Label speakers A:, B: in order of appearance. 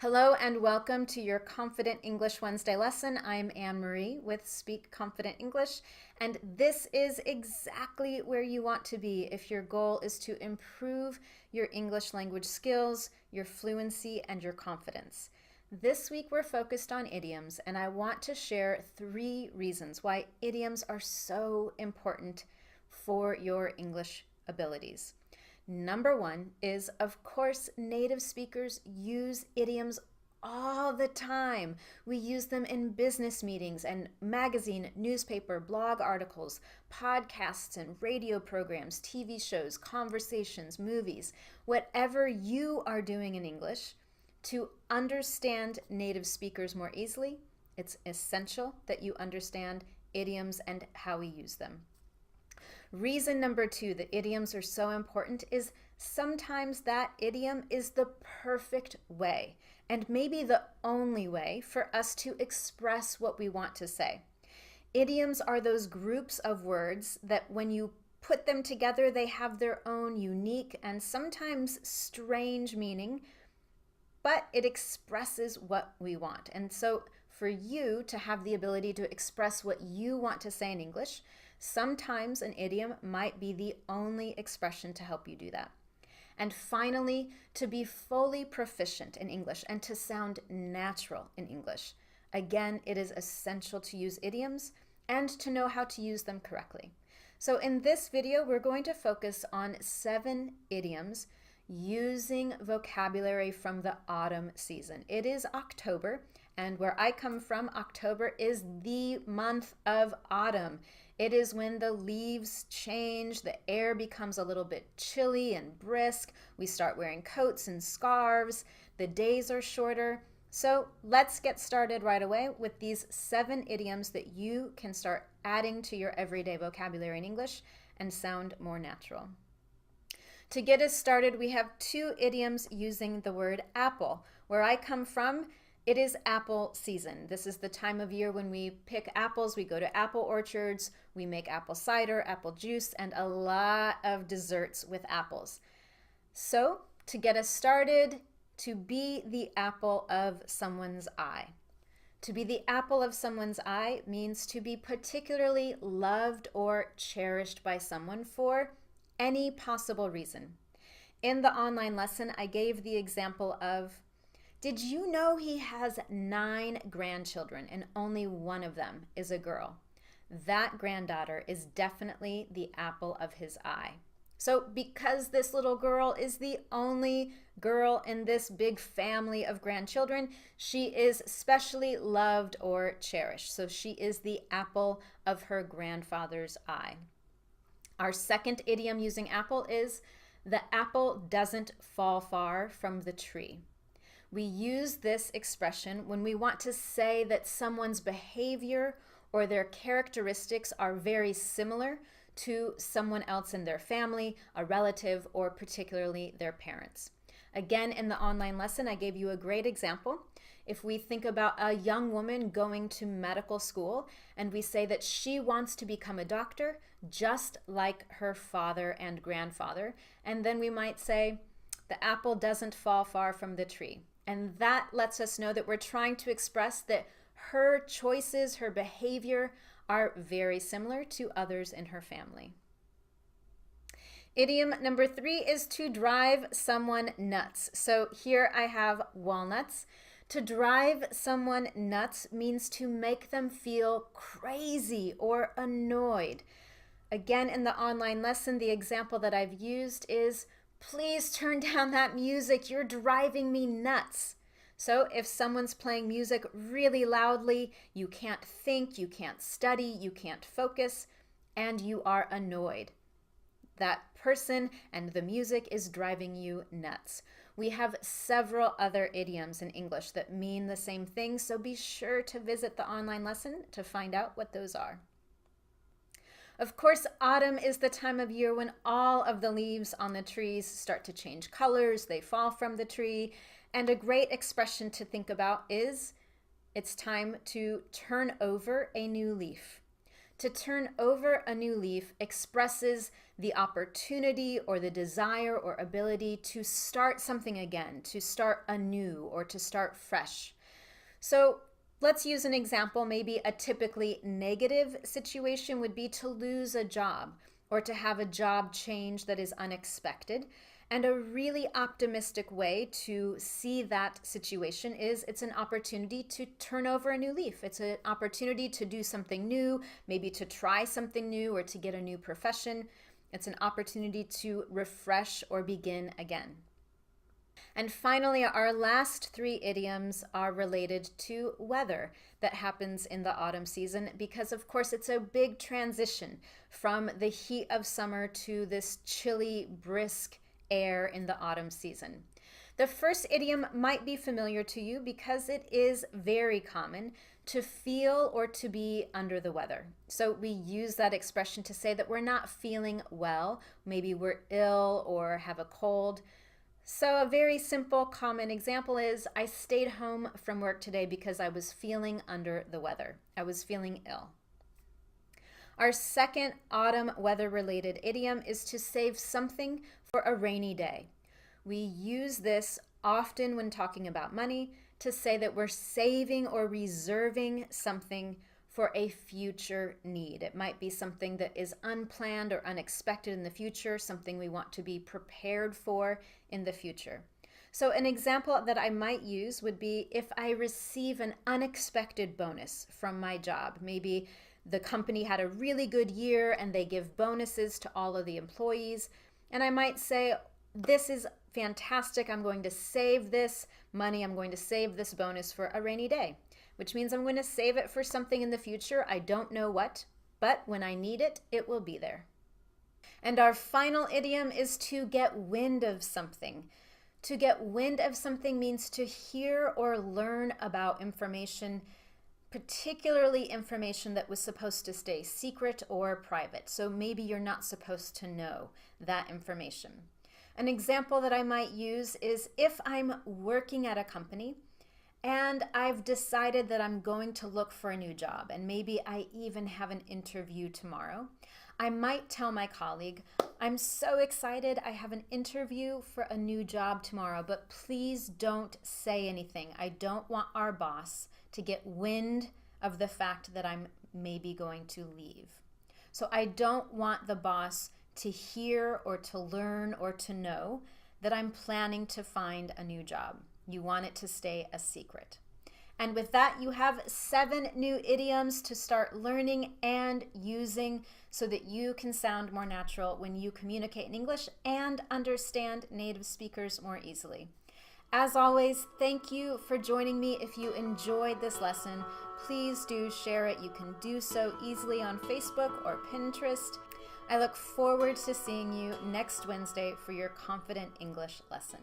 A: Hello and welcome to your Confident English Wednesday lesson. I'm Anne-Marie with Speak Confident English, and this is exactly where you want to be if your goal is to improve your English language skills, your fluency, and your confidence. This week we're focused on idioms, and I want to share 3 reasons why idioms are so important for your English abilities. Number 1 is, of course, native speakers use idioms all the time. We use them in business meetings and magazine, newspaper, blog articles, podcasts and radio programs, TV shows, conversations, movies. Whatever you are doing in English, to understand native speakers more easily, it's essential that you understand idioms and how we use them. Reason number 2 that idioms are so important is sometimes that idiom is the perfect way and maybe the only way for us to express what we want to say. Idioms are those groups of words that when you put them together, they have their own unique and sometimes strange meaning, but it expresses what we want. And so for you to have the ability to express what you want to say in English, sometimes an idiom might be the only expression to help you do that. And finally, to be fully proficient in English and to sound natural in English. Again, it is essential to use idioms and to know how to use them correctly. So in this video, we're going to focus on 7 idioms using vocabulary from the autumn season. It is October, and where I come from, October is the month of autumn. It is when the leaves change, the air becomes a little bit chilly and brisk. We start wearing coats and scarves. The days are shorter. So let's get started right away with these 7 idioms that you can start adding to your everyday vocabulary in English and sound more natural. To get us started, we have 2 idioms using the word apple. Where I come from, it is apple season. This is the time of year when we pick apples. We go to apple orchards, we make apple cider, apple juice, and a lot of desserts with apples. So, to get us started, to be the apple of someone's eye. To be the apple of someone's eye means to be particularly loved or cherished by someone for any possible reason. In the online lesson, I gave the example of, did you know he has 9 grandchildren and only one of them is a girl? That granddaughter is definitely the apple of his eye. So because this little girl is the only girl in this big family of grandchildren, she is specially loved or cherished. So she is the apple of her grandfather's eye. Our second idiom using apple is, the apple doesn't fall far from the tree. We use this expression when we want to say that someone's behavior or their characteristics are very similar to someone else in their family, a relative, or particularly their parents. Again, in the online lesson, I gave you a great example. If we think about a young woman going to medical school and we say that she wants to become a doctor just like her father and grandfather, and then we might say, the apple doesn't fall far from the tree. And that lets us know that we're trying to express that her choices, her behavior are very similar to others in her family. Idiom number 3 is to drive someone nuts. So here I have walnuts. To drive someone nuts means to make them feel crazy or annoyed. Again, in the online lesson, the example that I've used is, please turn down that music, you're driving me nuts. So if someone's playing music really loudly, you can't think, you can't study, you can't focus, and you are annoyed. That person and the music is driving you nuts. We have several other idioms in English that mean the same thing, so be sure to visit the online lesson to find out what those are. Of course, autumn is the time of year when all of the leaves on the trees start to change colors, they fall from the tree, and a great expression to think about is, it's time to turn over a new leaf. To turn over a new leaf expresses the opportunity or the desire or ability to start something again, to start anew or to start fresh. So let's use an example. Maybe a typically negative situation would be to lose a job or to have a job change that is unexpected. And a really optimistic way to see that situation is it's an opportunity to turn over a new leaf. It's an opportunity to do something new, maybe to try something new or to get a new profession. It's an opportunity to refresh or begin again. And finally, our last three idioms are related to weather that happens in the autumn season because, of course, it's a big transition from the heat of summer to this chilly, brisk air in the autumn season. The first idiom might be familiar to you because it is very common to feel or to be under the weather. So we use that expression to say that we're not feeling well. Maybe we're ill or have a cold. So a very simple common example is I stayed home from work today because I was feeling under the weather. I was feeling ill. Our second autumn weather-related idiom is to save something for a rainy day. We use this often when talking about money to say that we're saving or reserving something for a future need. It might be something that is unplanned or unexpected in the future, something we want to be prepared for in the future. So an example that I might use would be if I receive an unexpected bonus from my job. Maybe the company had a really good year and they give bonuses to all of the employees. And I might say, this is fantastic. I'm going to save this money. I'm going to save this bonus for a rainy day, which means I'm going to save it for something in the future. I don't know what, but when I need it, it will be there. And our final idiom is to get wind of something. To get wind of something means to hear or learn about information, particularly information that was supposed to stay secret or private. So maybe you're not supposed to know that information. An example that I might use is if I'm working at a company and I've decided that I'm going to look for a new job, and maybe I even have an interview tomorrow, I might tell my colleague, I'm so excited, I have an interview for a new job tomorrow, but please don't say anything. I don't want our boss to get wind of the fact that I'm maybe going to leave. So I don't want the boss to hear or to learn or to know that I'm planning to find a new job. You want it to stay a secret. And with that, you have 7 new idioms to start learning and using so that you can sound more natural when you communicate in English and understand native speakers more easily. As always, thank you for joining me. If you enjoyed this lesson, please do share it. You can do so easily on Facebook or Pinterest. I look forward to seeing you next Wednesday for your Confident English lesson.